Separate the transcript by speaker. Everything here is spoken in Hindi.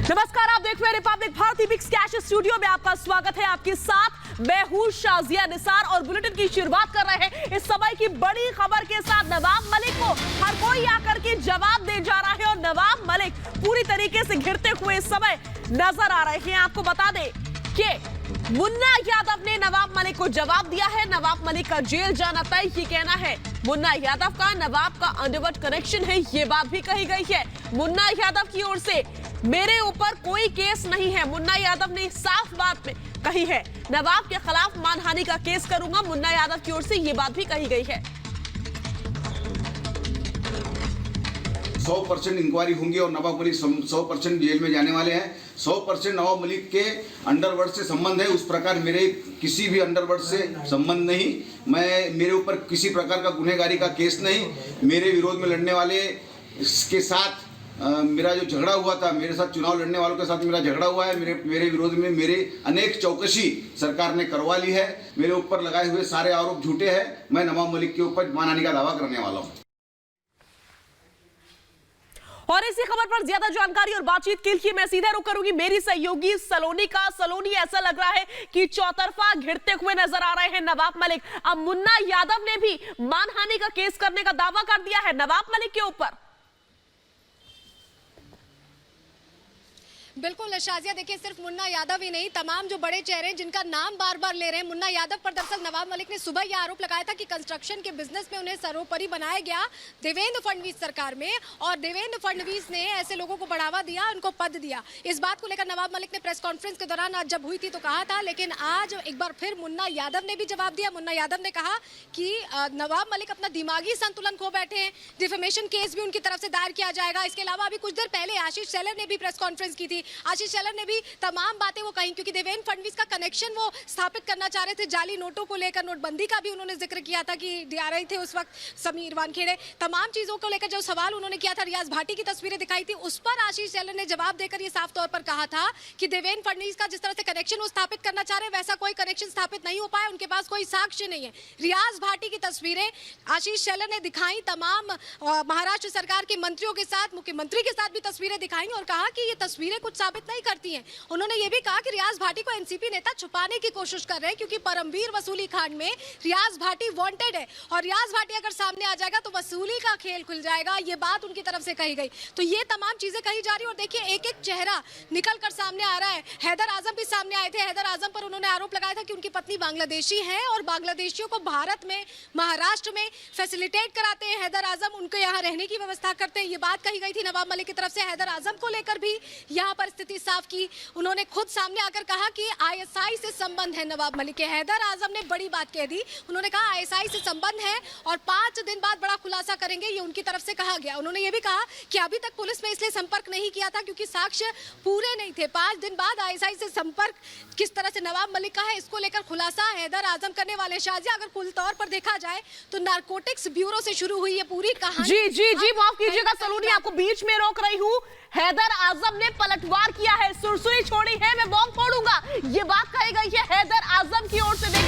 Speaker 1: नमस्कार, आप देख रहे हैं रिपब्लिक भारती बिग स्कैश स्टूडियो में आपका स्वागत है। आपके साथ मैं हूं शाजिया निसार और बुलेटिन की शुरुआत कर रहे हैं इस समय की बड़ी खबर के साथ। नवाब मलिक को हर कोई आकर के जवाब दे जा रहा है और नवाब मलिक पूरी तरीके से घिरते हुए इस समय नजर आ रहे हैं। आपको बता दें कि मुन्ना यादव ने नवाब मलिक को जवाब दिया है। नवाब मलिक का जेल जाना तय, ये कहना है मुन्ना यादव का। नवाब का अंडरवर्ल्ड कनेक्शन है, ये बात भी कही गई है मुन्ना यादव की ओर से। मेरे ऊपर कोई केस नहीं है, मुन्ना यादव ने साफ बात में कही है। नवाब के खिलाफ मानहानि का केस करूंगा, मुन्ना यादव की ओर से ये बात भी कही गई है।
Speaker 2: 100% इंक्वायरी होंगी और नवाब मलिक 100% जेल में जाने वाले हैं। 100% नवाब मलिक के अंडरवर्ल्ड से संबंध है, उस प्रकार मेरे किसी भी अंडरवर्ल्ड से संबंध नहीं। मेरे ऊपर किसी प्रकार का गुनहगारी का केस नहीं। मेरे विरोध में लड़ने वाले के साथ मेरा जो झगड़ा हुआ था, मेरे साथ चुनाव लड़ने वालों के साथ मेरा झगड़ा हुआ है। मेरे विरोध में मेरे अनेक चौकसी सरकार ने करवा ली है। मेरे ऊपर लगाए हुए सारे आरोप झूठे हैं। मैं नवाब मलिक के ऊपर मानहानि का दावा करने वाला हूँ।
Speaker 1: और इसी खबर पर ज्यादा जानकारी और बातचीत के लिए मैं सीधे रुक करूंगी मेरी सहयोगी सलोनी का। सलोनी, ऐसा लग रहा है कि चौतरफा घिरते हुए नजर आ रहे हैं नवाब मलिक। अब मुन्ना यादव ने भी मानहानि का केस करने का दावा कर दिया है नवाब मलिक के ऊपर।
Speaker 3: बिल्कुल शाजिया, देखिए सिर्फ मुन्ना यादव ही नहीं, तमाम जो बड़े चेहरे जिनका नाम बार बार ले रहे हैं मुन्ना यादव पर। दरअसल नवाब मलिक ने सुबह यह आरोप लगाया था कि कंस्ट्रक्शन के बिजनेस में उन्हें सर्वोपरि बनाया गया देवेंद्र फडणवीस सरकार में, और देवेंद्र फडणवीस ने ऐसे लोगों को बढ़ावा दिया, उनको पद दिया। इस बात को लेकर नवाब मलिक ने प्रेस कॉन्फ्रेंस के दौरान आज जब हुई थी तो कहा था, लेकिन आज एक बार फिर मुन्ना यादव ने भी जवाब दिया। मुन्ना यादव ने कहा कि नवाब मलिक अपना दिमागी संतुलन खो बैठे हैं, डिफेमेशन केस भी उनकी तरफ से दायर किया जाएगा। इसके अलावा अभी कुछ देर पहले आशीष शेलर ने भी प्रेस कॉन्फ्रेंस की थी। आशीष शेलर ने भी तमाम बातें वो कही, क्योंकि देवेंद्र फडणवीस का कनेक्शन वो स्थापित करना चाह रहे थे। जाली नोटों को लेकर, नोटबंदी का भी उन्होंने जिक्र किया था कि डीआरआई थे उस वक्त समीर वानखेड़े। तमाम चीजों को लेकर जो सवाल उन्होंने किया था, रियाज भाटी की तस्वीरें दिखाई थी, उस पर आशीष शेलर ने जवाब देकर ये साफ तौर पर कहा था कि देवेंद्र फडणवीस का जिस तरह से कनेक्शन वो स्थापित करना चाह रहे हैं, वैसा कोई कनेक्शन स्थापित नहीं हो पाया, उनके पास कोई साक्ष्य नहीं है। रियाज भाटी की तस्वीरें आशीष शेलर ने दिखाई, तमाम महाराष्ट्र सरकार के मंत्रियों के साथ, मुख्यमंत्री के साथ भी तस्वीरें दिखाई और कहा कि ये तस्वीरें कुछ साबित नहीं करती हैं। उन्होंने ये भी कहा कि रियाज भाटी को एनसीपी नेता छुपाने की कोशिश कर रहे हैं, क्योंकि परमवीर वसूली कांड में रियाज भाटी वांटेड है और रियाज भाटी अगर सामने आ जाएगा तो वसूली का खेल खुल जाएगा। ये बात उनकी तरफ से कही गई। तो ये तमाम चीजें कही जा रही और देखिए एक एक चेहरा निकल कर सामने आ रहा है। हैदर आजम भी सामने आए थे। हैदर आजम पर उन्होंने आरोप लगाया था कि उनकी पत्नी बांग्लादेशी है और बांग्लादेशियों को भारत में, महाराष्ट्र में फैसिलिटेट कराते हैं हैदर आजम, उनको यहाँ रहने की व्यवस्था करते हैं। ये बात कही गई थी नवाब मलिक की तरफ से। हैदर आजम को लेकर भी यहाँ पर स्थिति साफ की। उन्होंने खुद सामने आकर कहा कि आईएसआई से संबंध है नवाब मलिक के। हैदर आजम ने बड़ी बात कह दी। उन्होंने कहा आईएसआई से संबंध है और 5 दिन बाद बड़ा खुलासा करेंगे, ये उनकी तरफ से कहा गया। उन्होंने ये भी कहा कि अभी तक पुलिस ने इसलिए संपर्क नहीं किया था क्योंकि साक्ष्य पूरे नहीं थे। 5 दिन बाद आईएसआई से संपर्क किस तरह से नवाब मलिक का है, इसको लेकर खुलासा हैदर आजम करने वाले। शाजिया, अगर कुल तौर पर देखा जाए तो नारकोटिक्स ब्यूरो से शुरू हुई ये पूरी कहानी।
Speaker 1: जी माफ कीजिएगा सलोनी, आपको बीच में रोक रही हूँ। हैदर आजम ने पलटवार किया है, सुरसुरी छोड़ी है, मैं बॉम्ब फोड़ूंगा, ये बात कही गई है हैदर आजम की ओर से।